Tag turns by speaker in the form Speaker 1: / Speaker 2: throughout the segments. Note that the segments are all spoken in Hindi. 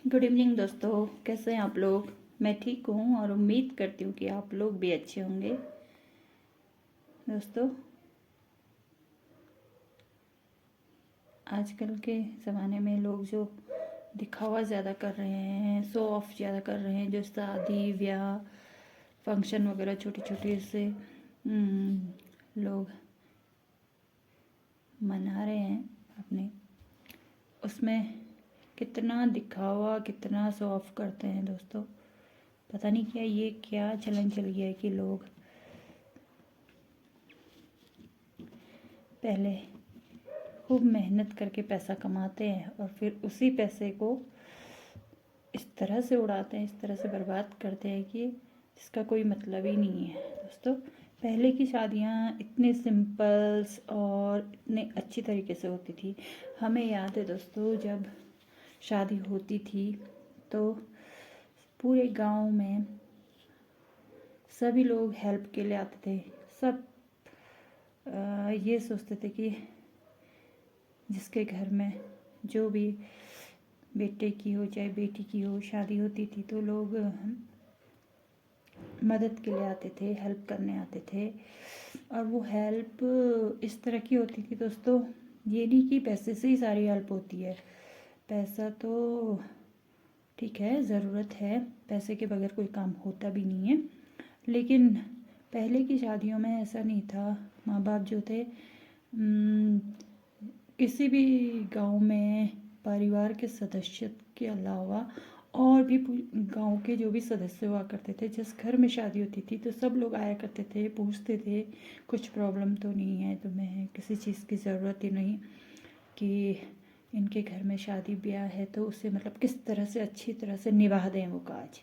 Speaker 1: गुड इवनिंग दोस्तों, कैसे हैं आप लोग। मैं ठीक हूँ और उम्मीद करती हूँ कि आप लोग भी अच्छे होंगे। दोस्तों, आजकल के ज़माने में लोग जो दिखावा ज़्यादा कर रहे हैं, शो ऑफ ज़्यादा कर रहे हैं, जो शादी ब्याह फंक्शन वगैरह छोटे छोटे से लोग मना रहे हैं अपने, उसमें कितना दिखावा कितना शो ऑफ करते हैं दोस्तों। पता नहीं क्या चलन चल गया है कि लोग पहले खूब मेहनत करके पैसा कमाते हैं और फिर उसी पैसे को इस तरह से उड़ाते हैं, इस तरह से बर्बाद करते हैं कि जिसका कोई मतलब ही नहीं है दोस्तों। पहले की शादियाँ इतने सिंपल्स और इतने अच्छी तरीके से होती थी। हमें याद है दोस्तों, जब शादी होती थी तो पूरे गांव में सभी लोग हेल्प के लिए आते थे। सब ये सोचते थे कि जिसके घर में जो भी बेटे की हो चाहे बेटी की हो शादी होती थी तो लोग मदद के लिए आते थे, हेल्प करने आते थे। और वो हेल्प इस तरह की होती थी दोस्तों, ये नहीं कि पैसे से ही सारी हेल्प होती है। पैसा तो ठीक है, ज़रूरत है, पैसे के बगैर कोई काम होता भी नहीं है। लेकिन पहले की शादियों में ऐसा नहीं था। माँ बाप जो थे, किसी भी गांव में परिवार के सदस्य के अलावा और भी गांव के जो भी सदस्य हुआ करते थे, जिस घर में शादी होती थी तो सब लोग आया करते थे, पूछते थे कुछ प्रॉब्लम तो नहीं है तुम्हें, किसी चीज़ की ज़रूरत ही नहीं, कि इनके घर में शादी ब्याह है तो उसे मतलब किस तरह से अच्छी तरह से निभा दें वो काज।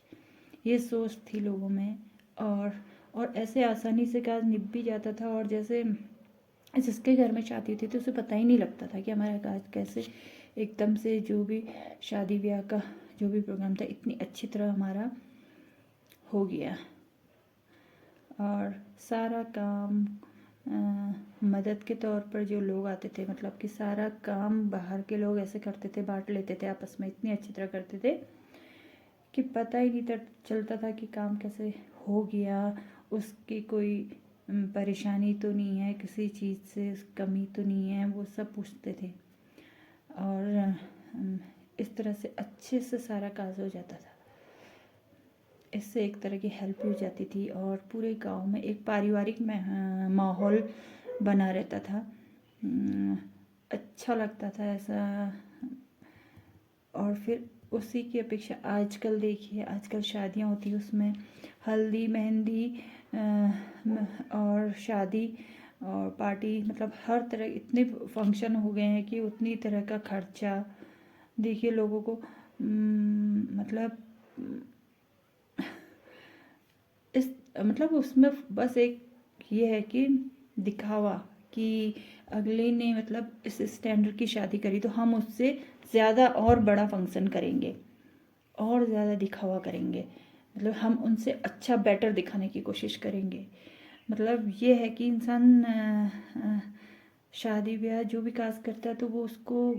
Speaker 1: ये सोच थी लोगों में। और ऐसे आसानी से काज निभ भी जाता था। और जैसे जिसके घर में शादी थी तो उसे पता ही नहीं लगता था कि हमारा काज कैसे एकदम से जो भी शादी ब्याह का जो भी प्रोग्राम था इतनी अच्छी तरह हमारा हो गया। और सारा काम मदद के तौर पर जो लोग आते थे, मतलब कि सारा काम बाहर के लोग ऐसे करते थे, बांट लेते थे आपस में, इतनी अच्छी तरह करते थे कि पता ही नहीं चलता था कि काम कैसे हो गया। उसकी कोई परेशानी तो नहीं है, किसी चीज़ से कमी तो नहीं है, वो सब पूछते थे। और इस तरह से अच्छे से सारा काज हो जाता था। इससे एक तरह की हेल्प हो जाती थी और पूरे गांव में एक पारिवारिक माहौल बना रहता था। अच्छा लगता था ऐसा। और फिर उसी की अपेक्षा आजकल देखिए, आजकल शादियां होती है, उसमें हल्दी मेहंदी और शादी और पार्टी, मतलब हर तरह इतने फंक्शन हो गए हैं कि उतनी तरह का खर्चा देखिए लोगों को। मतलब इस मतलब उसमें बस एक ये है कि दिखावा, कि अगले ने मतलब इस स्टैंडर्ड की शादी करी तो हम उससे ज़्यादा और बड़ा फंक्शन करेंगे और ज़्यादा दिखावा करेंगे, मतलब हम उनसे अच्छा बेटर दिखाने की कोशिश करेंगे। मतलब ये है कि इंसान शादी ब्याह जो भी काज करता है तो वो उसको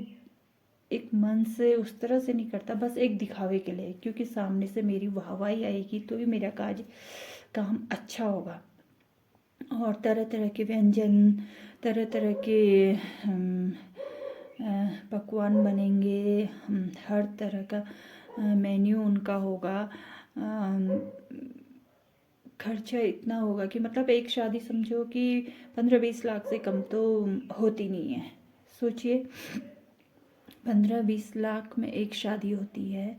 Speaker 1: एक मन से उस तरह से नहीं करता, बस एक दिखावे के लिए, क्योंकि सामने से मेरी वाहवाही आएगी तो ही मेरा काम अच्छा होगा। और तरह तरह के व्यंजन, तरह तरह के पकवान बनेंगे, हर तरह का मेन्यू उनका होगा। खर्चा इतना होगा कि मतलब एक शादी समझो कि 15-20 लाख से कम तो होती नहीं है। सोचिए, 15-20 लाख में एक शादी होती है।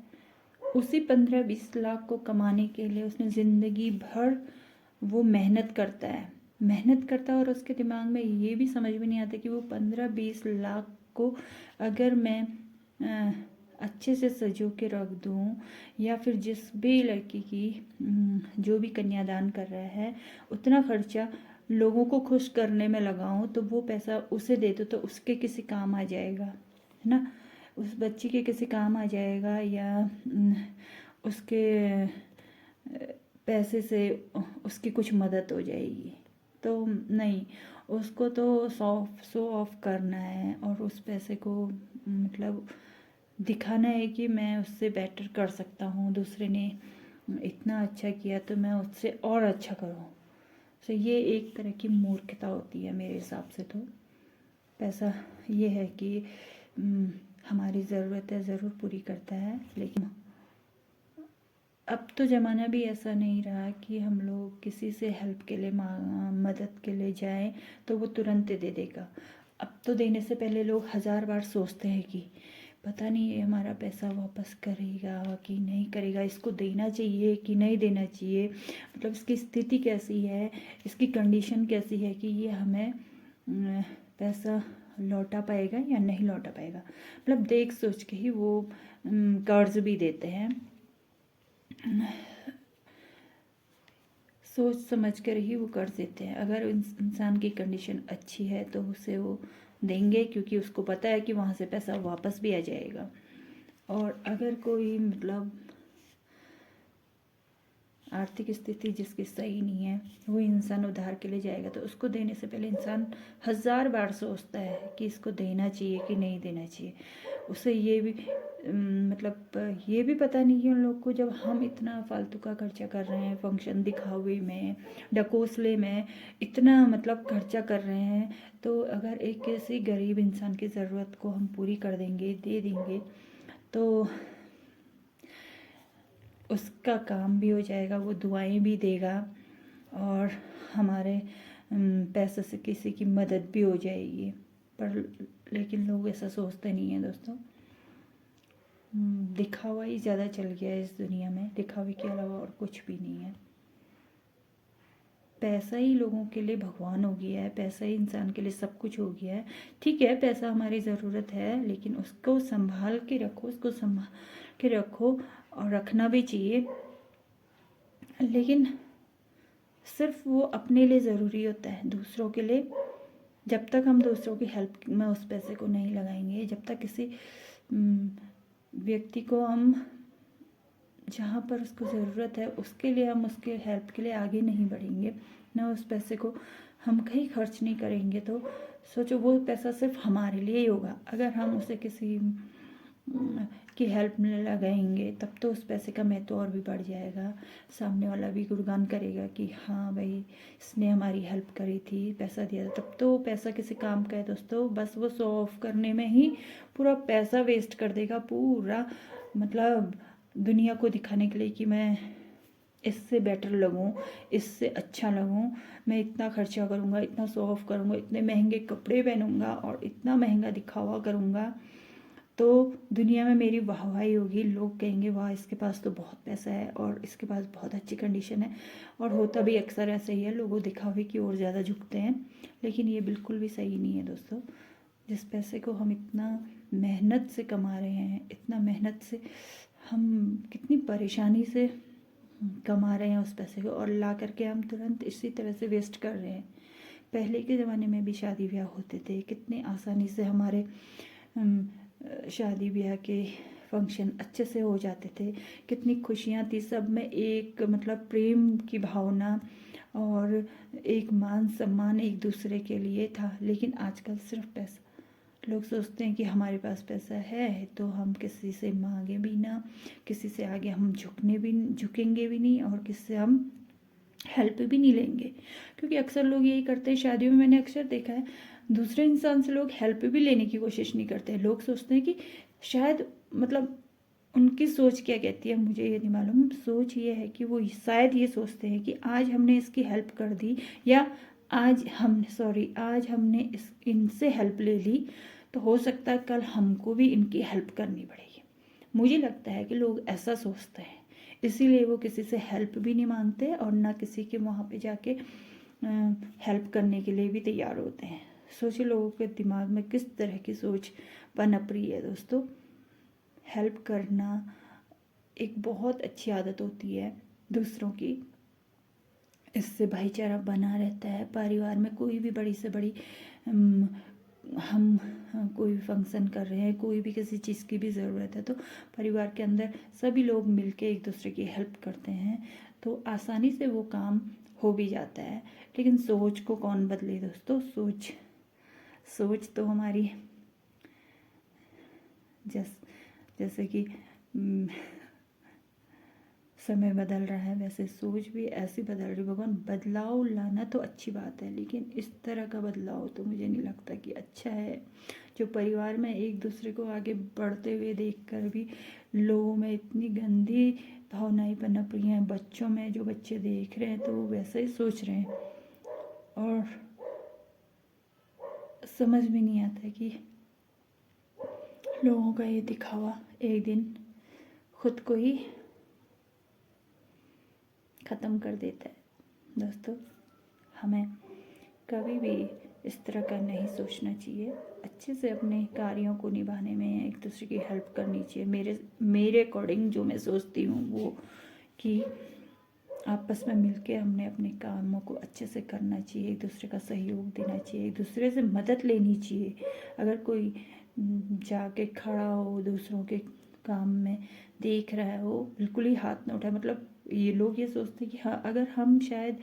Speaker 1: उसी 15-20 लाख को कमाने के लिए उसने ज़िंदगी भर वो मेहनत करता है और उसके दिमाग में ये भी समझ में नहीं आता कि वो 15-20 लाख को अगर मैं अच्छे से सजो के रख दूँ, या फिर जिस भी लड़की की जो भी कन्यादान कर रहा है उतना खर्चा लोगों को खुश करने में लगाऊं, तो वो पैसा उसे दे दो तो उसके किसी काम आ जाएगा, है ना। उस बच्ची के किसी काम आ जाएगा, या उसके पैसे से उसकी कुछ मदद हो जाएगी। तो नहीं, उसको तो शो ऑफ करना है और उस पैसे को मतलब दिखाना है कि मैं उससे बेटर कर सकता हूँ, दूसरे ने इतना अच्छा किया तो मैं उससे और अच्छा करूँ। तो ये एक तरह की मूर्खता होती है मेरे हिसाब से। तो पैसा ये है कि हमारी ज़रूरतें ज़रूर पूरी करता है, लेकिन अब तो ज़माना भी ऐसा नहीं रहा कि हम लोग किसी से हेल्प के लिए मदद के लिए जाएं तो वो तुरंत दे देगा। अब तो देने से पहले लोग 1000 बार सोचते हैं कि पता नहीं ये हमारा पैसा वापस करेगा कि नहीं करेगा, इसको देना चाहिए कि नहीं देना चाहिए, मतलब इसकी स्थिति कैसी है, इसकी कंडीशन कैसी है कि ये हमें पैसा लौटा पाएगा या नहीं लौटा पाएगा। मतलब देख सोच के ही वो कर्ज भी देते हैं, सोच समझ कर ही वो कर्ज देते हैं। अगर इंसान की कंडीशन अच्छी है तो उसे वो देंगे, क्योंकि उसको पता है कि वहाँ से पैसा वापस भी आ जाएगा। और अगर कोई मतलब आर्थिक स्थिति जिसकी सही नहीं है, वो इंसान उधार के लिए जाएगा तो उसको देने से पहले इंसान 1000 बार सोचता है कि इसको देना चाहिए कि नहीं देना चाहिए। उसे ये भी मतलब ये भी पता नहीं है उन लोग को, जब हम इतना फालतू का खर्चा कर रहे हैं, फंक्शन दिखावे में, ढकोसले में इतना मतलब खर्चा कर रहे हैं, तो अगर एक किसी गरीब इंसान की ज़रूरत को हम पूरी कर देंगे, दे देंगे, तो उसका काम भी हो जाएगा, वो दुआएं भी देगा और हमारे पैसे से किसी की मदद भी हो जाएगी। पर लेकिन लोग ऐसा सोचते नहीं हैं दोस्तों। दिखावा ही ज़्यादा चल गया है इस दुनिया में, दिखावे के अलावा और कुछ भी नहीं है। पैसा ही लोगों के लिए भगवान हो गया है, पैसा ही इंसान के लिए सब कुछ हो गया है। ठीक है, पैसा हमारी ज़रूरत है, लेकिन उसको संभाल के रखो, उसको संभाल के रखो और रखना भी चाहिए। लेकिन सिर्फ वो अपने लिए ज़रूरी होता है, दूसरों के लिए जब तक हम दूसरों की हेल्प में उस पैसे को नहीं लगाएंगे, जब तक किसी व्यक्ति को हम जहाँ पर उसको ज़रूरत है उसके लिए हम उसके हेल्प के लिए आगे नहीं बढ़ेंगे, ना उस पैसे को हम कहीं खर्च नहीं करेंगे, तो सोचो वो पैसा सिर्फ हमारे लिए ही होगा। अगर हम उसे किसी की हेल्प में लगाएंगे तब तो उस पैसे का महत्व और भी बढ़ जाएगा, सामने वाला भी गुणगान करेगा कि हाँ भाई इसने हमारी हेल्प करी थी, पैसा दिया था। तब तो पैसा किसी काम का है दोस्तों, बस वो शो ऑफ करने में ही पूरा पैसा वेस्ट कर देगा, पूरा मतलब दुनिया को दिखाने के लिए कि मैं इससे बेटर लगूं, इससे अच्छा लगूं, मैं इतना खर्चा करूंगा, इतना शो ऑफ करूंगा, इतने महंगे कपड़े पहनूंगा और इतना महंगा दिखावा करूंगा, तो दुनिया में मेरी वाहवाही होगी, लोग कहेंगे वाह इसके पास तो बहुत पैसा है और इसके पास बहुत अच्छी कंडीशन है। और होता भी अक्सर ऐसा ही है, लोगों दिखावे की ओर ज़्यादा झुकते हैं, लेकिन ये बिल्कुल भी सही नहीं है दोस्तों। जिस पैसे को हम इतना मेहनत से कमा रहे हैं, इतना मेहनत से हम कितनी परेशानी से कमा रहे हैं उस पैसे को, और ला करके हम तुरंत इसी तरह से वेस्ट कर रहे हैं। पहले के ज़माने में भी शादी ब्याह होते थे, कितने आसानी से हमारे शादी ब्याह के फंक्शन अच्छे से हो जाते थे, कितनी खुशियाँ थी, सब में एक मतलब प्रेम की भावना और एक मान सम्मान एक दूसरे के लिए था। लेकिन आजकल सिर्फ पैसा, लोग सोचते हैं कि हमारे पास पैसा है तो हम किसी से मांगे भी ना, किसी से आगे हम झुकेंगे भी नहीं और किसी से हम हेल्प भी नहीं लेंगे। क्योंकि अक्सर लोग यही करते हैं, शादियों में मैंने अक्सर देखा है दूसरे इंसान से लोग हेल्प भी लेने की कोशिश नहीं करते हैं। लोग सोचते हैं कि शायद मतलब उनकी सोच क्या कहती है मुझे ये नहीं मालूम, सोच ये है कि वो शायद ये सोचते हैं कि आज हमने इसकी हेल्प कर दी, या आज हमने इनसे हेल्प ले ली तो हो सकता है कल हमको भी इनकी हेल्प करनी पड़ेगी। मुझे लगता है कि लोग ऐसा सोचते हैं, इसीलिए वो किसी से हेल्प भी नहीं मांगते और ना किसी के वहाँ पे जाके हेल्प करने के लिए भी तैयार होते हैं। सोचिए लोगों के दिमाग में किस तरह की सोच पनप रही है दोस्तों। हेल्प करना एक बहुत अच्छी आदत होती है दूसरों की, इससे भाईचारा बना रहता है। परिवार में कोई भी बड़ी से बड़ी हम कोई भी फंक्शन कर रहे हैं, कोई भी किसी चीज़ की भी ज़रूरत है तो परिवार के अंदर सभी लोग मिलके एक दूसरे की हेल्प करते हैं, तो आसानी से वो काम हो भी जाता है। लेकिन सोच को कौन बदले दोस्तों, सोच तो हमारी जैसे कि समय बदल रहा है वैसे सोच भी ऐसी बदल रही। भगवान बदलाव लाना तो अच्छी बात है, लेकिन इस तरह का बदलाव तो मुझे नहीं लगता कि अच्छा है। जो परिवार में एक दूसरे को आगे बढ़ते हुए देखकर भी लोगों में इतनी गंदी भावनाएं पनप रही हैं, बच्चों में जो बच्चे देख रहे हैं तो वो वैसा ही सोच रहे हैं, और समझ में नहीं आता कि लोगों का ये दिखावा एक दिन खुद को ही ख़त्म कर देता है। दोस्तों, हमें कभी भी इस तरह का नहीं सोचना चाहिए। अच्छे से अपने कार्यों को निभाने में एक दूसरे की हेल्प करनी चाहिए। मेरे अकॉर्डिंग जो मैं सोचती हूँ वो कि आपस में मिलके हमने अपने कामों को अच्छे से करना चाहिए, एक दूसरे का सहयोग देना चाहिए, एक दूसरे से मदद लेनी चाहिए। अगर कोई जाके खड़ा हो दूसरों के काम में देख रहा हो, बिल्कुल ही हाथ न उठाए। मतलब ये लोग ये सोचते हैं कि हाँ, अगर हम शायद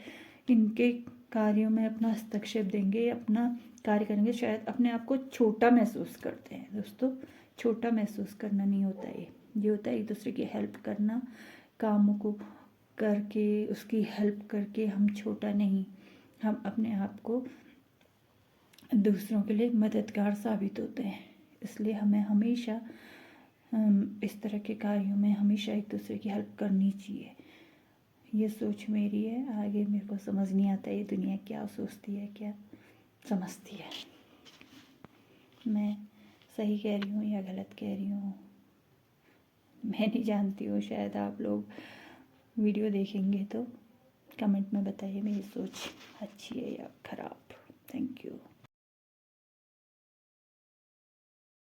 Speaker 1: इनके कार्यों में अपना हस्तक्षेप देंगे, अपना कार्य करेंगे, शायद अपने आप को छोटा महसूस करते हैं। दोस्तों, छोटा महसूस करना नहीं होता ये होता है एक दूसरे की हेल्प करना। कामों को करके उसकी हेल्प करके हम छोटा नहीं, हम अपने आप को दूसरों के लिए मददगार साबित होते हैं। इसलिए हमें हमेशा इस तरह के कार्यों में हमेशा एक दूसरे की हेल्प करनी चाहिए। ये सोच मेरी है। आगे मेरे को समझ नहीं आता ये दुनिया क्या सोचती है, क्या समझती है। मैं सही कह रही हूँ या गलत कह रही हूँ मैं नहीं जानती हूँ। शायद आप लोग वीडियो देखेंगे तो कमेंट में बताइए मेरी सोच अच्छी है या ख़राब। Thank you.